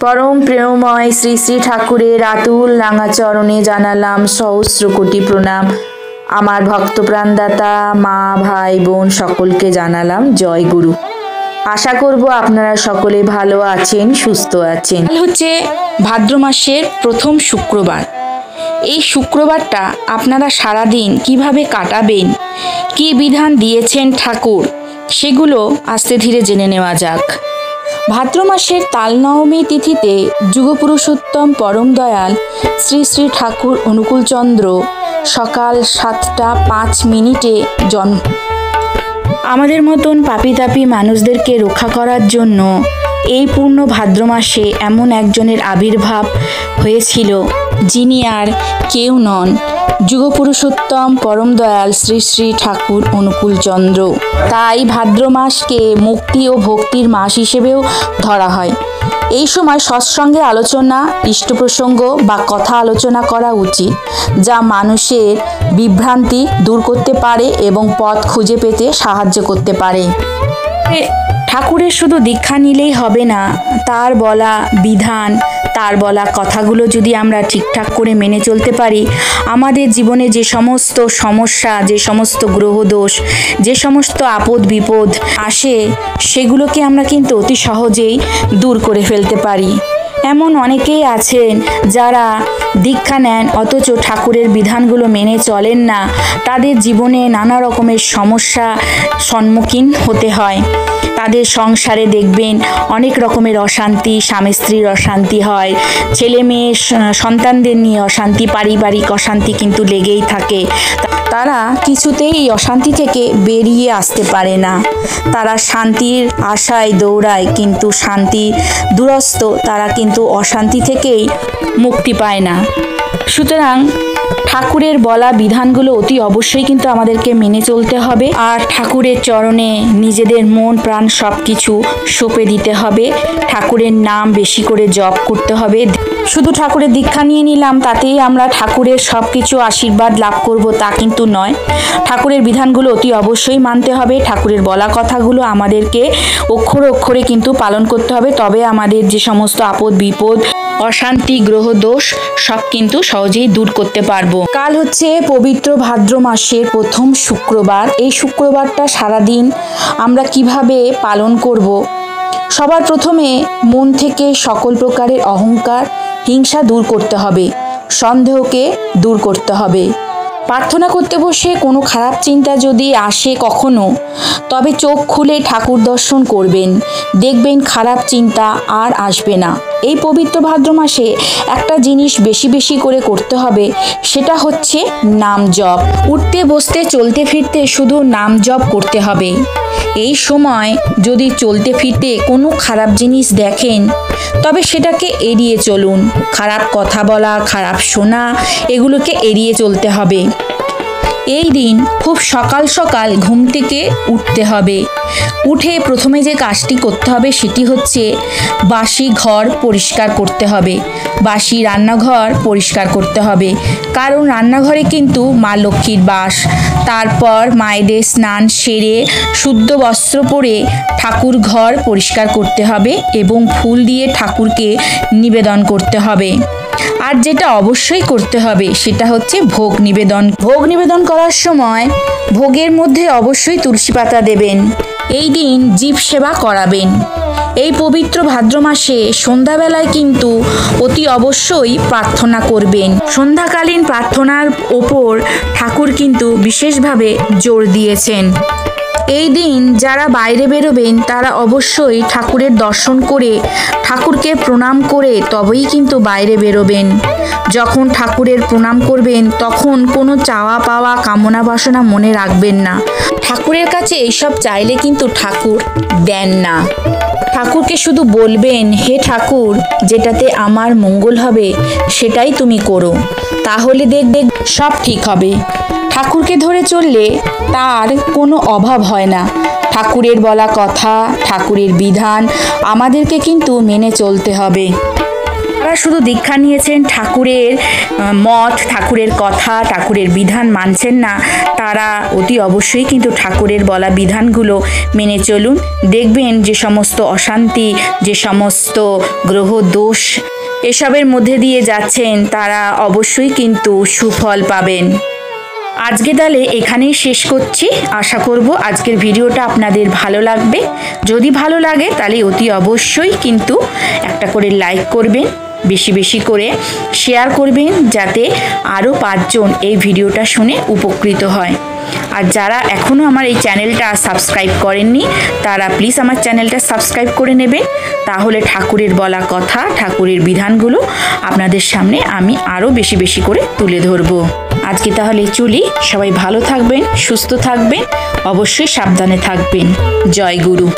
परम प्रेममय श्री श्री ठाकुरेर आतुल रांगा चरणे जानालाम सहस्र कोटी प्रणाम। आमार भक्त प्राणदाता मा भाई बोन सकलके जानालाम जय गुरु। आशा करब आपनारा सकले भालो आछेन सुस्थ आछेन। হচ্ছে ভাদ্র মাসের প্রথম শুক্রবার। এই শুক্রবারটা আপনারা সারা দিন কিভাবে কাটাবেন, কি বিধান দিয়েছেন ঠাকুর, সেগুলো আস্তে ধীরে জেনে নেওয়া যাক। ভাদ্র মাসের তালনবমী তিথিতে যুগপুরুষোত্তম পরম দয়াল শ্রী শ্রী ঠাকুর অনুকূলচন্দ্র সকাল 7টা 5 মিনিটে জন্ম। আমাদের মতন পাপী তাপী মানুষদেরকে রক্ষা করার জন্য এই পূর্ণ ভাদ্র মাসে এমন একজনের আবির্ভাব হয়েছিল যিনি আর কেউ নন, যুগপুরুষোত্তম পরম দয়াল শ্রী শ্রী ঠাকুর অনুকূলচন্দ্র। তাই ভাদ্র মাসকে মুক্তি ও ভক্তির মাস হিসেবেও ধরা হয়। এই সময় সৎসঙ্গে আলোচনা, ইষ্ট প্রসঙ্গ বা কথা আলোচনা করা উচিত, যা মানুষের বিভ্রান্তি দূর করতে পারে এবং পথ খুঁজে পেতে সাহায্য করতে পারে। ঠাকুরের শুধু দীক্ষা নিলেই হবে না, তার বলা বিধান, তার বলা কথাগুলো যদি আমরা ঠিকঠাক করে মেনে চলতে পারি, আমাদের জীবনে যে সমস্ত সমস্যা, যে সমস্ত গ্রহদোষ, যে সমস্ত আপদ বিপদ আসে, সেগুলোকে আমরা কিন্তু অতি সহজেই দূর করে ফেলতে পারি। এমন অনেকেই আছেন যারা দীক্ষা নেন অথচ ঠাকুরের বিধানগুলো মেনে চলেন না। তাদের জীবনে নানা রকমের সমস্যা সম্মুখীন হতে হয়। তাদের সংসারে দেখবেন অনেক রকমের অশান্তি, স্বামী স্ত্রীর অশান্তি হয়, ছেলে মেয়ে সন্তানদের নিয়ে অশান্তি, পারিবারিক অশান্তি কিন্তু লেগেই থাকে। তারা কিছুতেই এই অশান্তি থেকে বেরিয়ে আসতে পারে না। তারা শান্তির আশায় দৌড়ায়, কিন্তু শান্তি দূরস্থ, তারা কিন্তু অশান্তি থেকেই মুক্তি পায় না। সুতরাং ঠাকুরের বলা বিধানগুলো অতি অবশ্যই কিন্তু আমাদেরকে মেনে চলতে হবে, আর ঠাকুরের চরণে নিজেদের মন প্রাণ সব কিছু সঁপে দিতে হবে। ঠাকুরের নাম বেশি করে জপ করতে হবে। শুধু ঠাকুরের দীক্ষা নিয়ে নিলাম তাতেই আমরা ঠাকুরের সব কিছু আশীর্বাদ লাভ করব তা কিন্তু নয়। ঠাকুরের বিধানগুলো অতি অবশ্যই মানতে হবে। ঠাকুরের বলা কথাগুলো আমাদেরকে অক্ষরে অক্ষরে কিন্তু পালন করতে হবে। তবে আমাদের যে সমস্ত আপদ বিপদ, অশান্তি, গ্রহ দোষ সব কিন্তু সহজেই দূর করতে পারবো। কাল হচ্ছে পবিত্র ভাদ্র মাসের প্রথম শুক্রবার। এই শুক্রবারটা সারাদিন আমরা কিভাবে পালন করব? সবার প্রথমে মন থেকে সকল প্রকারের অহংকার, হিংসা দূর করতে হবে, সন্দেহকে দূর করতে হবে। প্রার্থনা করতে বসে কোনো খারাপ চিন্তা যদি আসে কখনো, তবে চোখ খুলে ঠাকুর দর্শন করবেন, দেখবেন খারাপ চিন্তা আর আসবে না। এই পবিত্র ভাদ্র মাসে একটা জিনিস বেশি বেশি করে করতে হবে, সেটা হচ্ছে নাম জপ। উঠতে বসতে চলতে ফিরতে শুধু নাম জপ করতে হবে। এই সময় যদি চলতে ফিরতে কোনো খারাপ জিনিস দেখেন, তবে সেটাকে এড়িয়ে চলুন। খারাপ কথা বলা, খারাপ শোনা, এগুলোকে এড়িয়ে চলতে হবে। এই দিন খুব সকাল সকাল ঘুম থেকে উঠতে হবে। উঠে প্রথমে যে কাজটি করতে হবে সেটি হচ্ছে বাসি ঘর পরিষ্কার করতে হবে, বাসি রান্নাঘর পরিষ্কার করতে হবে, কারণ রান্নাঘরে কিন্তু মা লক্ষ্মীর বাস। তারপর মায়েদের স্নান সেরে শুদ্ধ বস্ত্র পরে ঠাকুর ঘর পরিষ্কার করতে হবে এবং ফুল দিয়ে ঠাকুরকে নিবেদন করতে হবে। আর যেটা অবশ্যই করতে হবে সেটা হচ্ছে ভোগ নিবেদন। ভোগ নিবেদন করার সময় ভোগের মধ্যে অবশ্যই তুলসী পাতা দেবেন। এই দিন জীব সেবা করাবেন। এই পবিত্র ভাদ্র মাসে সন্ধ্যাবেলায় কিন্তু অতি অবশ্যই প্রার্থনা করবেন। সন্ধ্যাকালীন প্রার্থনার ওপর ঠাকুর কিন্তু বিশেষভাবে জোর দিয়েছেন। এই দিন যারা বাইরে বেরোবেন তারা অবশ্যই ঠাকুরের দর্শন করে, ঠাকুরকে প্রণাম করে তবেই কিন্তু বাইরে বেরোবেন। যখন ঠাকুরের প্রণাম করবেন তখন কোনো চাওয়া পাওয়া, কামনা বাসনা মনে রাখবেন না। ঠাকুরের কাছে এইসব চাইলে কিন্তু ঠাকুর দেন না। ঠাকুরকে শুধু বলবেন, হে ঠাকুর, যেটাতে আমার মঙ্গল হবে সেটাই তুমি করো, তাহলে দেখবে সব ঠিক হবে। ঠাকুরকে ধরে চললে তার কোনো অভাব হয় না। ঠাকুরের বলা কথা, ঠাকুরের বিধান আমাদেরকে কিন্তু মেনে চলতে হবে। তারা শুধু দীক্ষা নিয়েছেন, ঠাকুরের মত, ঠাকুরের কথা, ঠাকুরের বিধান মানছেন না, তারা অতি অবশ্যই কিন্তু ঠাকুরের বলা বিধানগুলো মেনে চলুন। দেখবেন যে সমস্ত অশান্তি, যে সমস্ত গ্রহ দোষ এসবের মধ্যে দিয়ে যাচ্ছেন, তারা অবশ্যই কিন্তু সুফল পাবেন। আজকে তাহলে এখানেই শেষ করছি। আশা করব আজকের ভিডিওটা আপনাদের ভালো লাগবে। যদি ভালো লাগে তাহলে অতি অবশ্যই কিন্তু একটা করে লাইক করবেন, বেশি বেশি করে শেয়ার করবেন, যাতে আরও 5 জন এই ভিডিওটা শুনে উপকৃত হয়। আর যারা এখনও আমার এই চ্যানেলটা সাবস্ক্রাইব করেননি, তারা প্লিজ আমার চ্যানেলটা সাবস্ক্রাইব করে নেবেন। তাহলে ঠাকুরের বলা কথা, ঠাকুরের বিধানগুলো আপনাদের সামনে আমি আরও বেশি বেশি করে তুলে ধরবো। আজকে তাহলে চলি। সবাই ভালো থাকবেন, সুস্থ থাকবেন, অবশ্যই সাবধানে থাকবেন। জয় গুরু।